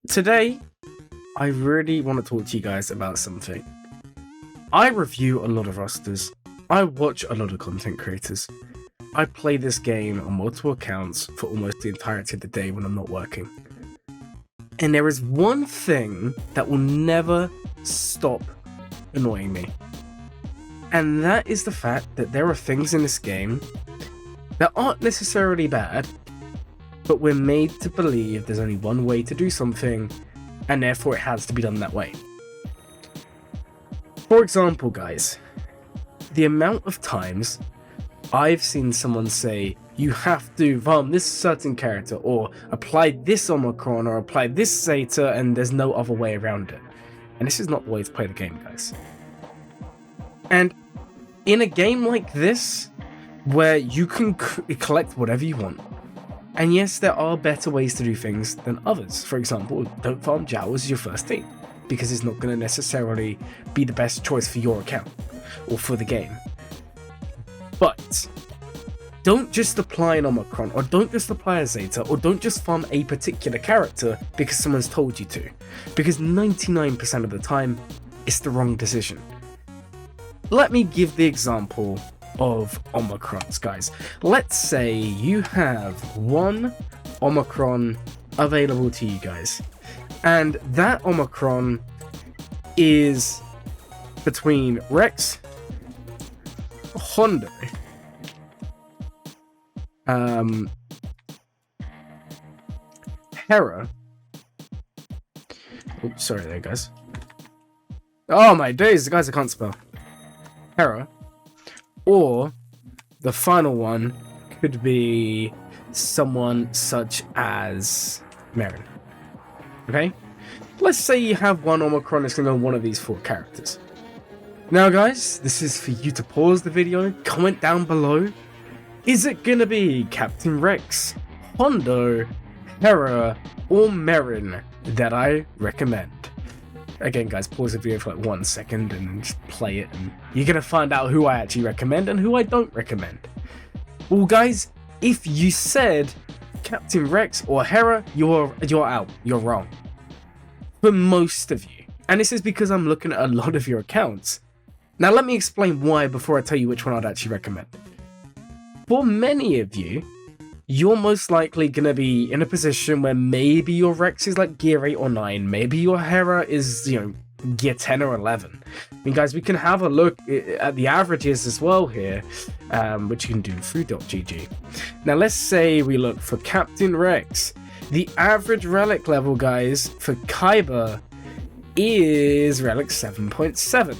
Today, I really want to talk to you guys about something. I review a lot of rosters. I watch a lot of content creators. I play this game on multiple accounts for almost the entirety of the day when I'm not working. And there is one thing that will never stop annoying me. And that is the fact that there are things in this game that aren't necessarily bad, but we're made to believe there's only one way to do something, and therefore it has to be done that way. For example, guys, the amount of times I've seen someone say, you have to farm this certain character, or apply this Omicron, or apply this Zeta, and there's no other way around it. And this is not the way to play the game, guys. And in a game like this, where you can collect whatever you want, and yes, there are better ways to do things than others. For example, don't farm Jao as your first team, because it's not going to necessarily be the best choice for your account, or for the game. But don't just apply an Omicron, or don't just apply a Zeta, or don't just farm a particular character because someone's told you to. Because 99% of the time, it's the wrong decision. Let me give the example of Omicrons, guys. Let's say you have one Omicron available to you guys, and that Omicron is between Rex, Hondo, Hera. Oops, sorry there, guys. Oh my days, guys, I can't spell. Hera, or the final one could be someone such as Marin. Okay? Let's say you have one Omicron that's going to go on one of these four characters. Now, guys, this is for you to pause the video, comment down below. Is it going to be Captain Rex, Hondo, Hera, or Marin that I recommend? Again, guys, pause the video for like 1 second and just play it, and you're going to find out who I actually recommend and who I don't recommend. Well, guys, if you said Captain Rex or Hera, you're out. You're wrong. For most of you. And this is because I'm looking at a lot of your accounts. Now, let me explain why before I tell you which one I'd actually recommend. For many of you, you're most likely going to be in a position where maybe your Rex is like gear 8 or 9, maybe your Hera is, gear 10 or 11. I mean, guys, we can have a look at the averages as well here, which you can do through .gg. Now, let's say we look for Captain Rex. The average relic level, guys, for Kyber is relic 7.7.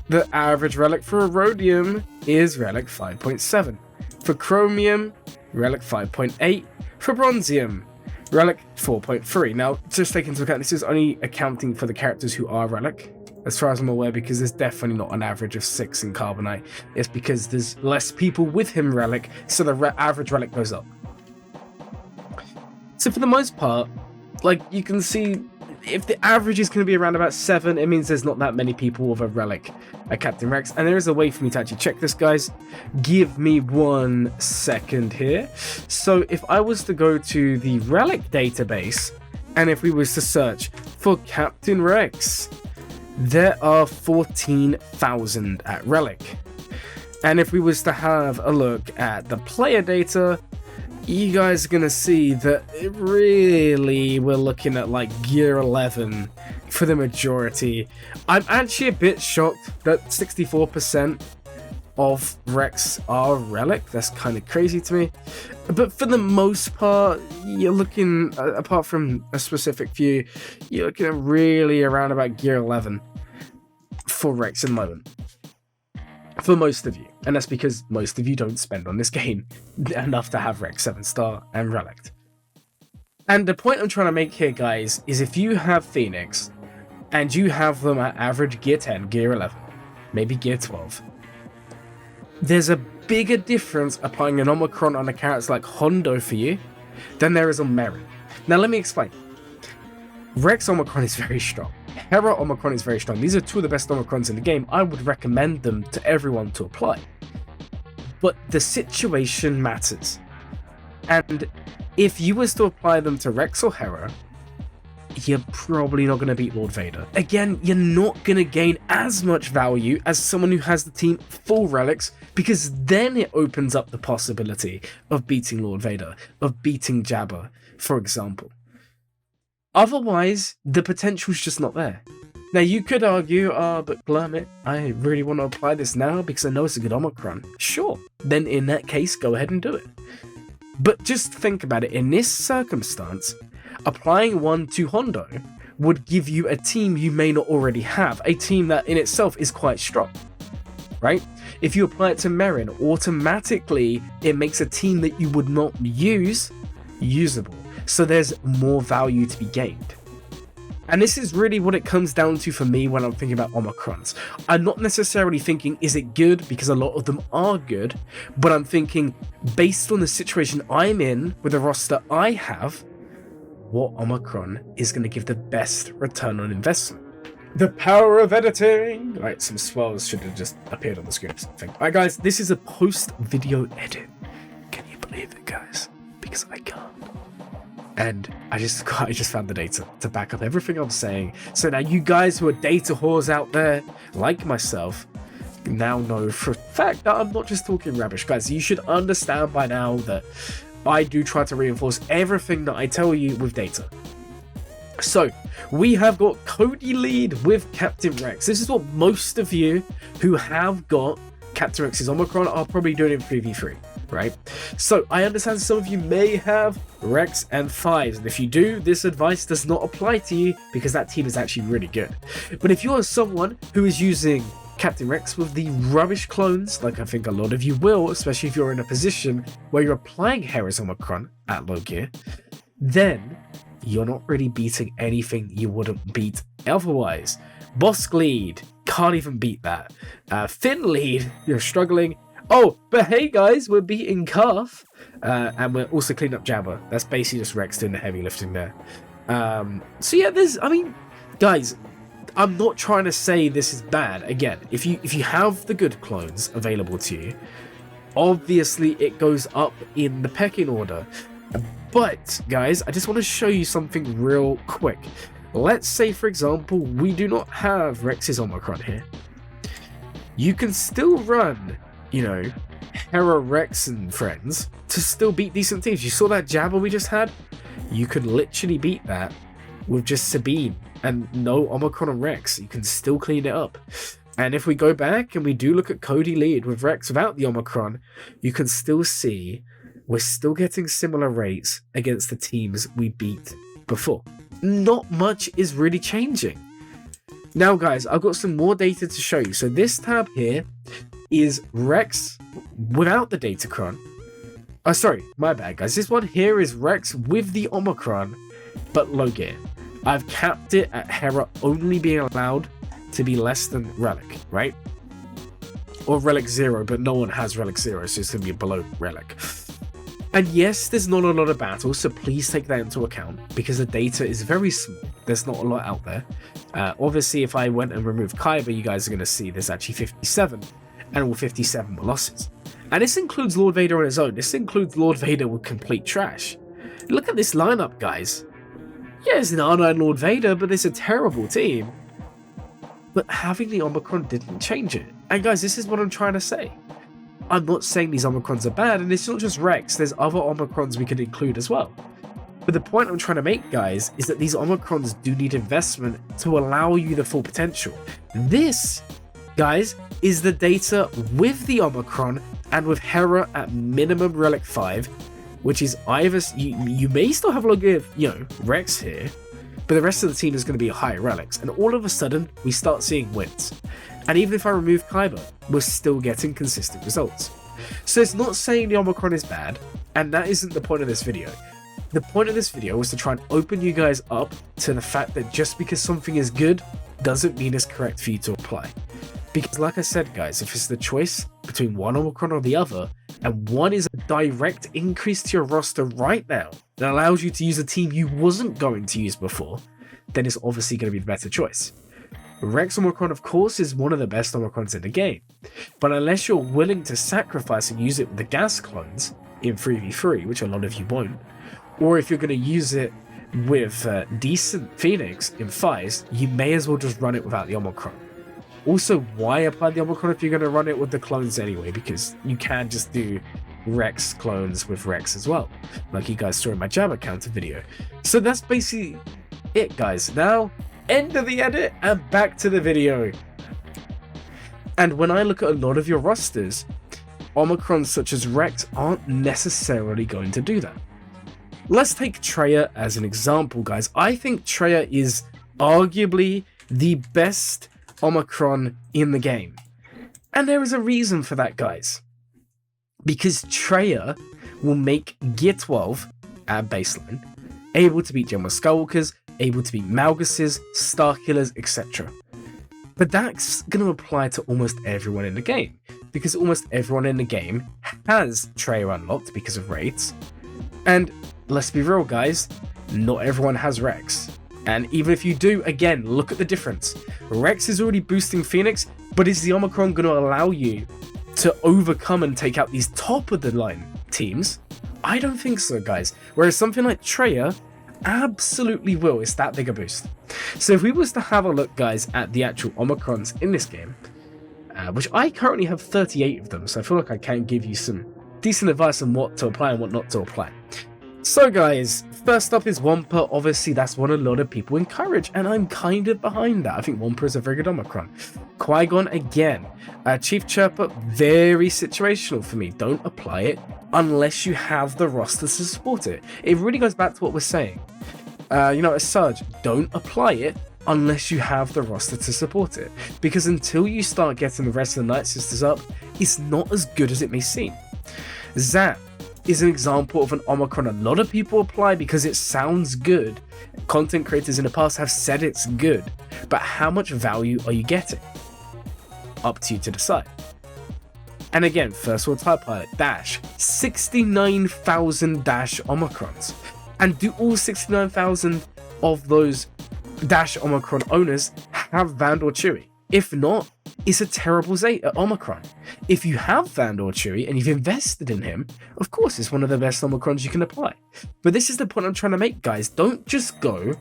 The average relic for Rhodium is relic 5.7. For Chromium, relic 5.8. For Bronzium, relic 4.3. Now, just take into account, this is only accounting for the characters who are relic, as far as I'm aware, because there's definitely not an average of 6 in Carbonite. It's because there's less people with him relic, so the average relic goes up. So for the most part, like, you can see, if the average is going to be around about 7, it means there's not that many people with a relic at Captain Rex. And there is a way for me to actually check this, guys. Give me 1 second here. So if I was to go to the relic database, and if we was to search for Captain Rex, there are 14,000 at relic. And if we was to have a look at the player data, you guys are going to see that really we're looking at like gear 11 for the majority. I'm actually a bit shocked that 64% of Rex are relic. That's kind of crazy to me. But for the most part, you're looking, apart from a specific few, you're looking at really around about gear 11 for Rex at the moment. For most of you, and that's because most of you don't spend on this game enough to have Rex 7-star and Relic. And the point I'm trying to make here, guys, is if you have Phoenix, and you have them at average gear 10, gear 11, maybe gear 12, there's a bigger difference applying an Omicron on a character like Hondo for you than there is on Marin. Now let me explain. Rex Omicron is very strong. Hera Omicron is very strong. These are two of the best Omicrons in the game. I would recommend them to everyone to apply. But the situation matters. And if you was to apply them to Rex or Hera, you're probably not going to beat Lord Vader. Again, you're not going to gain as much value as someone who has the team full relics, because then it opens up the possibility of beating Lord Vader, of beating Jabba, for example. Otherwise, the potential's just not there. Now, you could argue, but Glurmit, I really want to apply this now because I know it's a good Omicron. Sure, then in that case, go ahead and do it. But just think about it. In this circumstance, applying one to Hondo would give you a team you may not already have, a team that in itself is quite strong, right? If you apply it to Merrin, automatically it makes a team that you would not use usable. So there's more value to be gained. And this is really what it comes down to for me when I'm thinking about Omicrons. I'm not necessarily thinking, is it good? Because a lot of them are good. But I'm thinking, based on the situation I'm in with the roster I have, what Omicron is going to give the best return on investment. The power of editing! Right, some swells should have just appeared on the screen or something. Alright guys, this is a post-video edit. Can you believe it, guys? Because I can't. And I just found the data to back up everything I'm saying. So now you guys who are data whores out there, like myself, now know for a fact that I'm not just talking rubbish. Guys, you should understand by now that I do try to reinforce everything that I tell you with data. So, we have got Cody lead with Captain Rex. This is what most of you who have got Captain Rex's Omicron are probably doing in 3v3. Right? So I understand some of you may have Rex and 5s, and if you do, this advice does not apply to you because that team is actually really good. But if you're someone who is using Captain Rex with the rubbish clones, like I think a lot of you will, especially if you're in a position where you're applying Hera's Omicron at low gear, then you're not really beating anything you wouldn't beat otherwise. Bosk lead, can't even beat that. Finn lead, you're struggling. Oh, but hey guys, we're beating Calf, and we're also cleaning up Jabba. That's basically just Rex doing the heavy lifting there. So yeah, guys, I'm not trying to say this is bad. Again, if you have the good clones available to you, obviously it goes up in the pecking order. But guys, I just want to show you something real quick. Let's say, for example, we do not have Rex's Omicron here. You can still run, you know, Hera, Rex and friends to still beat decent teams. You saw that Jabba we just had? You could literally beat that with just Sabine and no Omicron and Rex. You can still clean it up. And if we go back and we do look at Cody lead with Rex without the Omicron, you can still see we're still getting similar rates against the teams we beat before. Not much is really changing. Now guys, I've got some more data to show you. So this tab here is Rex without the Datacron. Oh, sorry, my bad, guys. This one here is Rex with the Omicron, but low gear. I've capped it at Hera only being allowed to be less than Relic, right? Or Relic 0, but no one has Relic 0, so it's going to be below Relic. And yes, there's not a lot of battles, so please take that into account, because the data is very small. There's not a lot out there. Obviously, if I went and removed Kyber, you guys are going to see there's actually 57, and all 57 were losses. And this includes Lord Vader on his own. This includes Lord Vader with complete trash. Look at this lineup, guys. Yeah, it's an R9 Lord Vader, but it's a terrible team. But having the Omicron didn't change it. And guys, this is what I'm trying to say. I'm not saying these Omicrons are bad, and it's not just Rex, there's other Omicrons we could include as well. But the point I'm trying to make, guys, is that these Omicrons do need investment to allow you the full potential. This, guys, is the data with the Omicron and with Hera at minimum Relic 5, which is either, you may still have a lot of, you know, Rex here, but the rest of the team is going to be higher relics, and all of a sudden, we start seeing wins. And even if I remove Kyber, we're still getting consistent results. So it's not saying the Omicron is bad, and that isn't the point of this video. The point of this video was to try and open you guys up to the fact that just because something is good, doesn't mean it's correct for you to apply. Because like I said, guys, if it's the choice between one Omicron or the other, and one is a direct increase to your roster right now that allows you to use a team you wasn't going to use before, then it's obviously going to be the better choice. Rex Omicron, of course, is one of the best Omicrons in the game, but unless you're willing to sacrifice and use it with the gas clones in 3v3, which a lot of you won't, or if you're going to use it with decent Phoenix in Fires, you may as well just run it without the Omicron. Also, why apply the Omicron if you're going to run it with the clones anyway? Because you can just do Rex clones with Rex as well, like you guys saw in my Jabba counter video. So that's basically it, guys. Now, end of the edit and back to the video. And when I look at a lot of your rosters, Omicrons such as Rex aren't necessarily going to do that. Let's take Traya as an example, guys. I think Traya is arguably the best Omicron in the game. And there is a reason for that, guys. Because Traya will make Gear 12 at baseline able to beat General Skywalkers, able to beat Malguses, Starkillers, etc. But that's going to apply to almost everyone in the game, because almost everyone in the game has Traya unlocked because of raids. And let's be real, guys, not everyone has Rex. And even if you do, again, look at the difference. Rex is already boosting Phoenix, but is the Omicron going to allow you to overcome and take out these top of the line teams? I don't think so, guys. Whereas something like Traya absolutely will. It's that big a boost. So if we was to have a look, guys, at the actual Omicrons in this game, which I currently have 38 of them, so I feel like I can give you some decent advice on what to apply and what not to apply. So guys, first up is Wampa. Obviously that's what a lot of people encourage, and I'm kind of behind that. I think Wampa is a very good Omicron. Qui-Gon again. Chief Chirper, very situational for me. Don't apply it unless you have the roster to support it. It really goes back to what we're saying. A Surge, don't apply it unless you have the roster to support it. Because until you start getting the rest of the Night Sisters up, it's not as good as it may seem. Zap is an example of an Omicron a lot of people apply because it sounds good. Content creators in the past have said it's good, but how much value are you getting? Up to you to decide. And again, First World TIE Pilot, Dash, 69,000 Dash Omicrons. And do all 69,000 of those Dash Omicron owners have Vandor Chewie? If not, it's a terrible Omicron. If you have Vandor Chewie and you've invested in him, of course it's one of the best Omicrons you can apply. But this is the point I'm trying to make, guys. Don't just go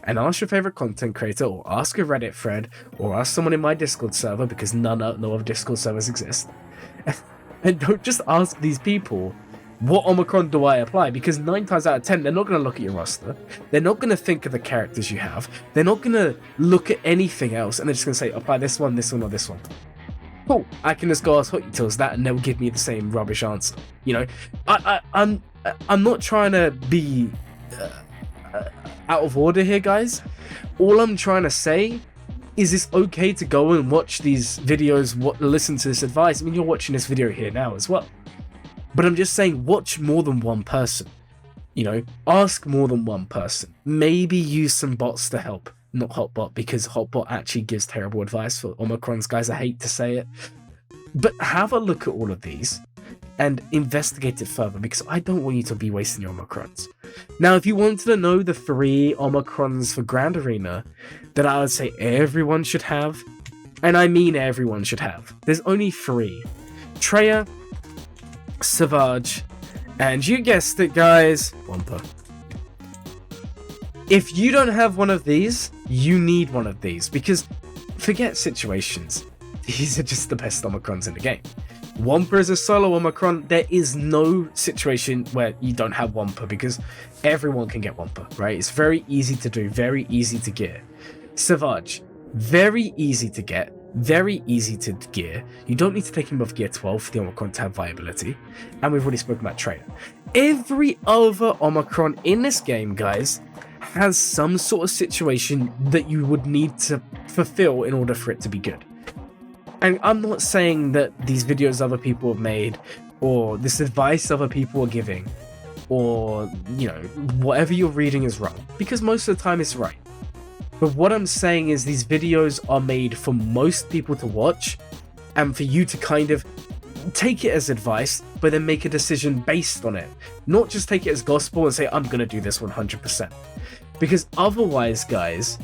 and ask your favorite content creator, or ask a Reddit thread, or ask someone in my Discord server, because no other Discord servers exist. And don't just ask these people, what Omicron do I apply? Because 9 times out of 10, they're not going to look at your roster. They're not going to think of the characters you have. They're not going to look at anything else, and they're just going to say, apply this one, or this one. Cool, I can just go ask Hot Utils that, and they'll give me the same rubbish answer. You know, I'm not trying to be out of order here, guys. All I'm trying to say is it's okay to go and watch these videos, listen to this advice. I mean, you're watching this video here now as well. But I'm just saying, watch more than one person. You know, ask more than one person. Maybe use some bots to help. Not Hotbot, because Hotbot actually gives terrible advice for Omicrons, guys. I hate to say it. But have a look at all of these and investigate it further, because I don't want you to be wasting your Omicrons. Now, if you wanted to know the 3 Omicrons for Grand Arena that I would say everyone should have, and I mean everyone should have, there's only 3. Traya, Savage, and you guessed it, guys, Wampa. If you don't have one of these, you need one of these, because forget situations. These are just the best Omicrons in the game. Wampa is a solo Omicron. There is no situation where you don't have Wampa, because everyone can get Wampa, right? It's very easy to do, very easy to gear. Savage, very easy to get, very easy to gear. You don't need to take him off gear 12 for the Omicron to have viability. And we've already spoken about Traya. Every other Omicron in this game, guys, has some sort of situation that you would need to fulfill in order for it to be good. And I'm not saying that these videos other people have made, or this advice other people are giving, or, you know, whatever you're reading is wrong, because most of the time it's right. But what I'm saying is these videos are made for most people to watch, and for you to kind of take it as advice, but then make a decision based on it. Not just take it as gospel and say, I'm going to do this 100%. Because otherwise, guys,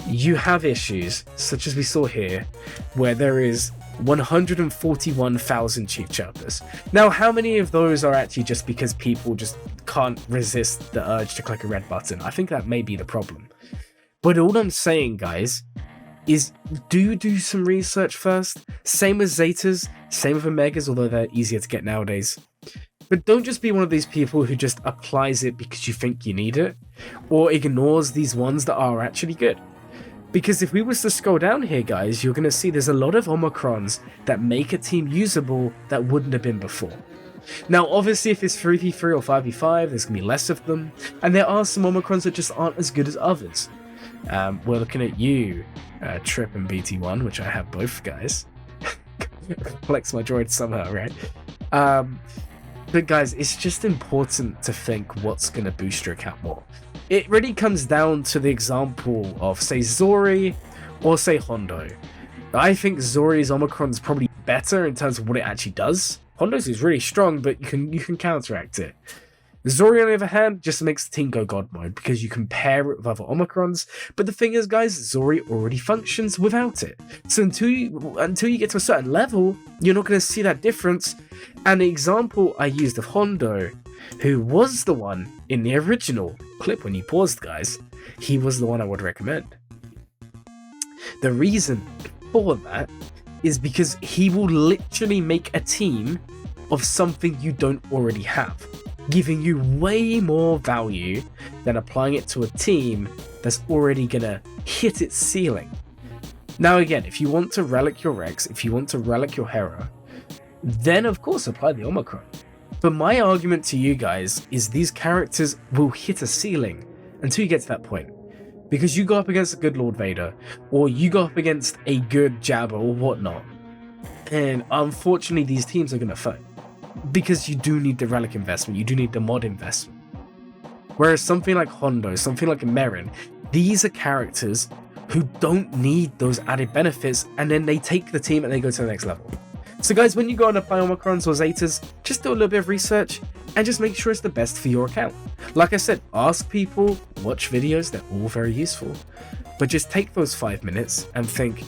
you have issues, such as we saw here, where there is 141,000 chief chapters. Now, how many of those are actually just because people just can't resist the urge to click a red button? I think that may be the problem. But all I'm saying, guys, is do some research first. Same with Zetas, same with Omegas, although they're easier to get nowadays. But don't just be one of these people who just applies it because you think you need it, or ignores these ones that are actually good. Because if we was to scroll down here, guys, you're going to see there's a lot of Omicrons that make a team usable that wouldn't have been before. Now, obviously, if it's 3v3 or 5v5, there's going to be less of them, and there are some Omicrons that just aren't as good as others. We're looking at you, Trip and BT1, which I have both, guys. Flex my droid somehow, right? But guys, it's just important to think what's going to boost your account more. It really comes down to the example of, say, Zori or, say, Hondo. I think Zori's Omicron is probably better in terms of what it actually does. Hondo's is really strong, but you can counteract it. Zori, on the other hand, just makes the team go God mode because you compare it with other Omicrons. But the thing is, guys, Zori already functions without it. So until you get to a certain level, you're not going to see that difference. And the example I used of Hondo, who was the one in the original clip when you paused, guys, he was the one I would recommend. The reason for that is because he will literally make a team of something you don't already have, giving you way more value than applying it to a team that's already gonna hit its ceiling. Now again, if you want to relic your Rex, if you want to relic your Hera, then of course apply the Omicron. But my argument to you guys is these characters will hit a ceiling until you get to that point. Because you go up against a good Lord Vader, or you go up against a good Jabba or whatnot, and unfortunately these teams are gonna fail. Because you do need the relic investment, you do need the mod investment. Whereas something like Hondo, something like Merrin, these are characters who don't need those added benefits, and then they take the team and they go to the next level. So guys, when you go and apply Omicrons or Zetas, just do a little bit of research and just make sure it's the best for your account. Like I said, ask people, watch videos, they're all very useful. But just take those 5 minutes and think,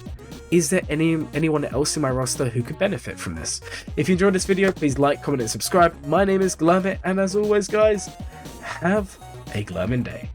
is there anyone else in my roster who could benefit from this? If you enjoyed this video, please like, comment, and subscribe. My name is Glurmit, and as always, guys, have a Glurmin day.